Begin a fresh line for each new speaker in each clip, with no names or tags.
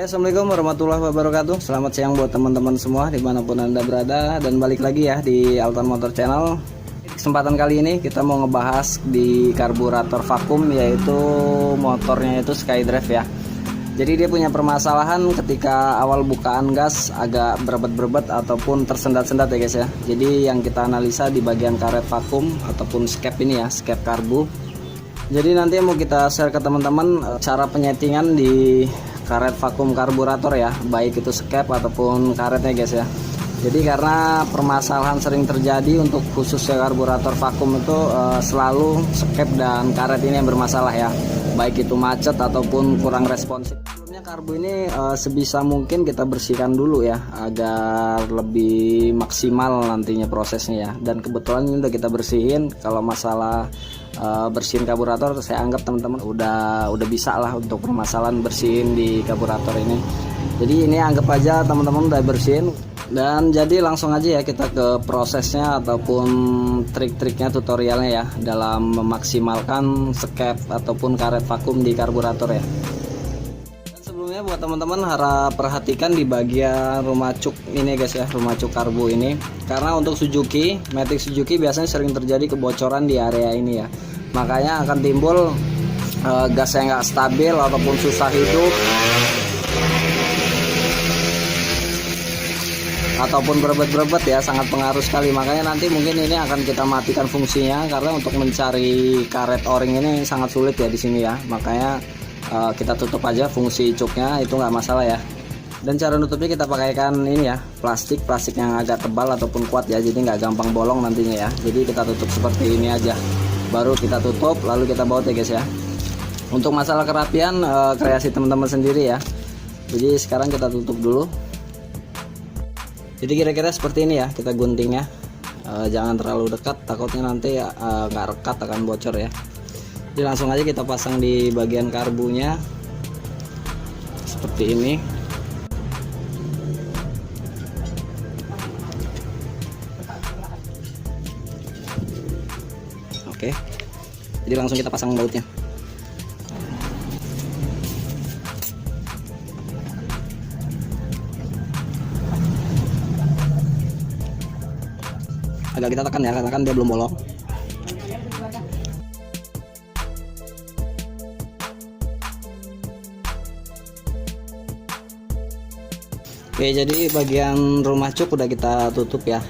Assalamualaikum warahmatullahi wabarakatuh. Selamat siang buat teman-teman semua dimanapun Anda berada. Dan balik lagi ya di Alton Motor Channel. Kesempatan kali ini kita mau ngebahas di karburator vakum, yaitu motornya itu SkyDrive ya. Jadi dia punya permasalahan ketika awal bukaan gas agak berebet-berebet ataupun tersendat-sendat ya guys ya. Jadi yang kita analisa di bagian karet vakum ataupun skep ini ya, skep karbu. Jadi nanti mau kita share ke teman-teman cara penyetingan di karet vakum karburator ya, baik itu skep ataupun karetnya guys ya. Jadi karena permasalahan sering terjadi untuk khususnya karburator vakum itu selalu skep dan karet ini yang bermasalah ya, baik itu macet ataupun kurang responsif. Sebelumnya karbu ini sebisa mungkin kita bersihkan dulu ya, agar lebih maksimal nantinya prosesnya ya. Dan kebetulan ini udah kita bersihin. Kalau masalah bersihin karburator, saya anggap teman-teman udah bisa lah untuk permasalahan bersihin di karburator ini. Jadi ini anggap aja teman-teman udah bersihin. Dan jadi langsung aja ya kita ke prosesnya ataupun trik-triknya, tutorialnya ya, dalam memaksimalkan skep ataupun karet vakum di karburator ya. Dan sebelumnya buat teman-teman harap perhatikan di bagian rumah cuk ini guys ya, rumah cuk karbu ini. Karena untuk Suzuki, Matic Suzuki biasanya sering terjadi kebocoran di area ini ya. Makanya akan timbul gas yang nggak stabil ataupun susah hidup, ataupun berebet-berebet ya, sangat pengaruh sekali. Makanya nanti mungkin ini akan kita matikan fungsinya, karena untuk mencari karet o-ring ini sangat sulit ya di sini ya. Makanya kita tutup aja fungsi cuknya, itu nggak masalah ya. Dan cara nutupnya kita pakaikan ini ya, plastik yang agak tebal ataupun kuat ya, jadi nggak gampang bolong nantinya ya. Jadi kita tutup seperti ini aja, baru kita tutup lalu kita baut ya guys ya. Untuk masalah kerapian kreasi teman-teman sendiri ya. Jadi sekarang kita tutup dulu. Jadi kira-kira seperti ini ya kita guntingnya, jangan terlalu dekat, takutnya nanti nggak rekat, akan bocor ya. Jadi langsung aja kita pasang di bagian karbunya seperti ini. Oke, jadi langsung kita pasang bautnya. Agak kita tekan ya, karena kan dia belum bolong. Oke, jadi bagian rumah cuk udah kita tutup ya,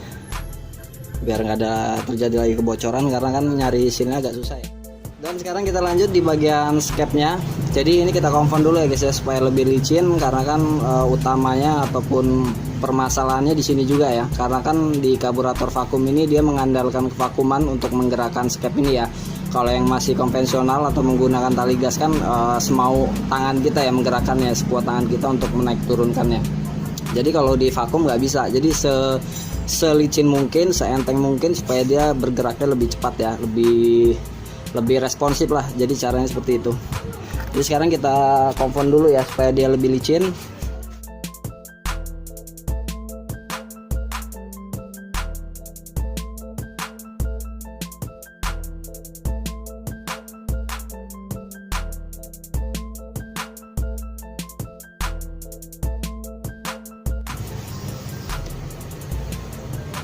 biar nggak ada terjadi lagi kebocoran, karena kan nyari sini agak susah ya. Dan sekarang kita lanjut di bagian skepnya. Jadi ini kita konfirm dulu ya guys ya, supaya lebih licin, karena kan utamanya ataupun permasalahannya di sini juga ya, karena kan di karburator vakum ini dia mengandalkan kevakuman untuk menggerakkan skep ini ya. Kalau yang masih konvensional atau menggunakan tali gas kan semau tangan kita ya menggerakkannya, sekuat tangan kita untuk menaik turunkannya. Jadi kalau di vakum nggak bisa. Jadi selicin mungkin, seenteng mungkin, supaya dia bergeraknya lebih cepat ya, lebih responsif lah. Jadi caranya seperti itu. Jadi sekarang kita konfirm dulu ya, supaya dia lebih licin.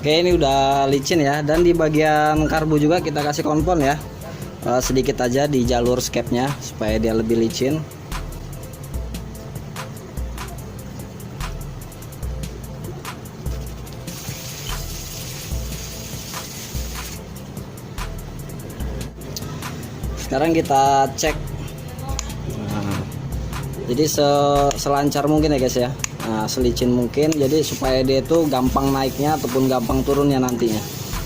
Oke, ini udah licin ya. Dan di bagian karbu juga kita kasih konfirm ya, sedikit aja di jalur skepnya supaya dia lebih licin. Sekarang kita cek. Jadi selancar mungkin ya guys ya, selicin mungkin, jadi supaya dia itu gampang naiknya ataupun gampang turunnya nantinya.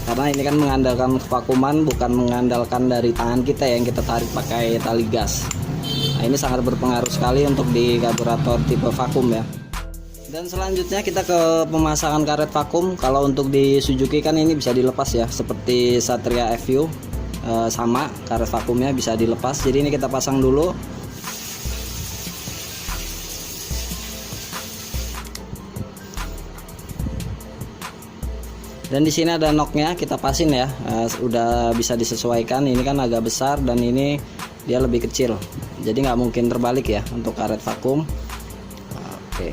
Karena ini kan mengandalkan vakuman, bukan mengandalkan dari tangan kita yang kita tarik pakai tali gas. Nah, ini sangat berpengaruh sekali untuk di karburator tipe vakum ya. Dan selanjutnya kita ke pemasangan karet vakum. Kalau untuk di Suzuki kan ini bisa dilepas ya, seperti Satria FU, sama karet vakumnya bisa dilepas. Jadi ini kita pasang dulu. Dan di sini ada knocknya, kita pasin ya, udah bisa disesuaikan. Ini kan agak besar dan ini dia lebih kecil, jadi nggak mungkin terbalik ya untuk karet vakum. Oke.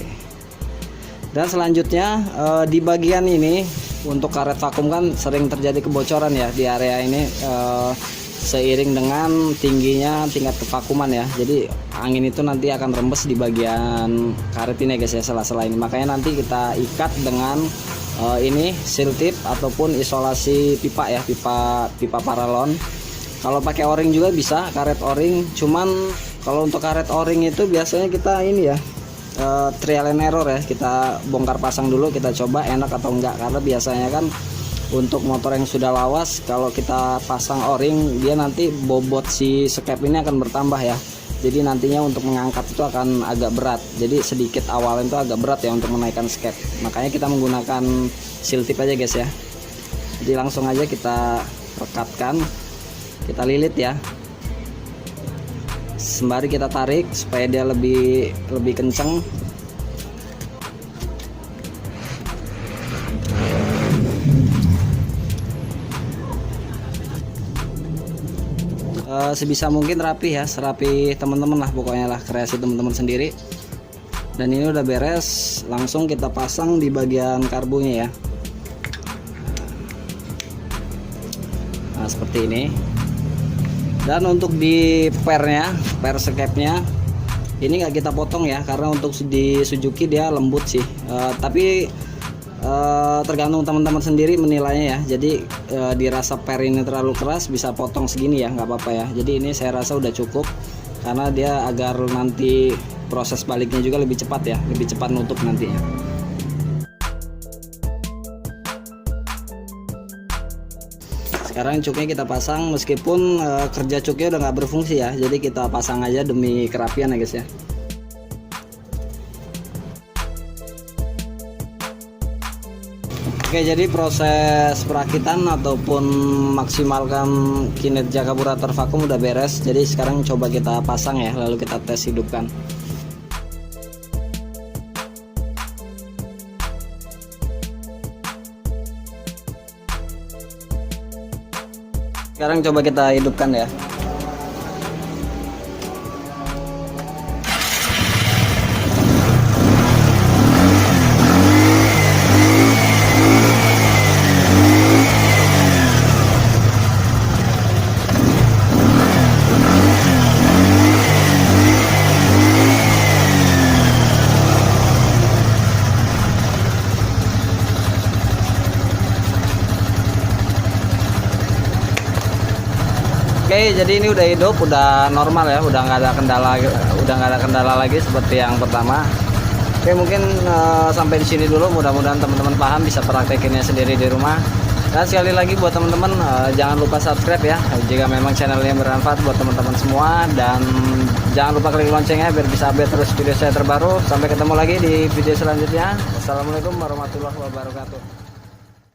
Dan selanjutnya di bagian ini untuk karet vakum kan sering terjadi kebocoran ya di area ini, seiring dengan tingginya tingkat kevakuman ya. Jadi angin itu nanti akan rembes di bagian karet ini guys ya, sela-sela ini. Makanya nanti kita ikat dengan ini seal tip ataupun isolasi pipa ya, pipa paralon. Kalau pakai o-ring juga bisa, karet o-ring. Cuman kalau untuk karet o-ring itu biasanya kita ini ya, trial and error ya, kita bongkar pasang dulu, kita coba enak atau enggak. Karena biasanya kan untuk motor yang sudah lawas, kalau kita pasang o-ring dia nanti bobot si skep ini akan bertambah ya. Jadi nantinya untuk mengangkat itu akan agak berat. Jadi sedikit awalnya itu agak berat ya untuk menaikkan skep. Makanya kita menggunakan seal tip aja guys ya. Jadi langsung aja kita rekatkan, kita lilit ya. Sembari kita tarik supaya dia lebih kenceng. Sebisa mungkin rapi ya, serapi teman-teman lah pokoknya lah, kreasi teman-teman sendiri. Dan ini udah beres, langsung kita pasang di bagian karbunya ya. Nah seperti ini. Dan untuk di per skepnya ini nggak kita potong ya, karena untuk di Suzuki dia lembut sih, tapi tergantung teman-teman sendiri menilainya ya. Jadi dirasa per ini terlalu keras bisa potong segini ya, nggak apa-apa ya. Jadi ini saya rasa udah cukup, karena dia agar nanti proses baliknya juga lebih cepat ya, lebih cepat nutup nantinya. Sekarang cuknya kita pasang, meskipun kerja cuknya udah nggak berfungsi ya, jadi kita pasang aja demi kerapian ya guys ya. Oke, jadi proses perakitan ataupun maksimalkan kinerja karburator vakum udah beres. Jadi sekarang coba kita pasang ya, lalu kita tes hidupkan. Sekarang coba kita hidupkan ya. Oke, jadi ini udah hidup, udah normal ya, udah nggak ada kendala lagi seperti yang pertama. Oke, mungkin sampai di sini dulu. Mudah-mudahan teman-teman paham, bisa praktekinnya sendiri di rumah. Dan sekali lagi buat teman-teman, jangan lupa subscribe ya jika memang channelnya bermanfaat buat teman-teman semua, dan jangan lupa klik loncengnya biar bisa update terus video saya terbaru. Sampai ketemu lagi di video selanjutnya. Wassalamualaikum warahmatullahi wabarakatuh.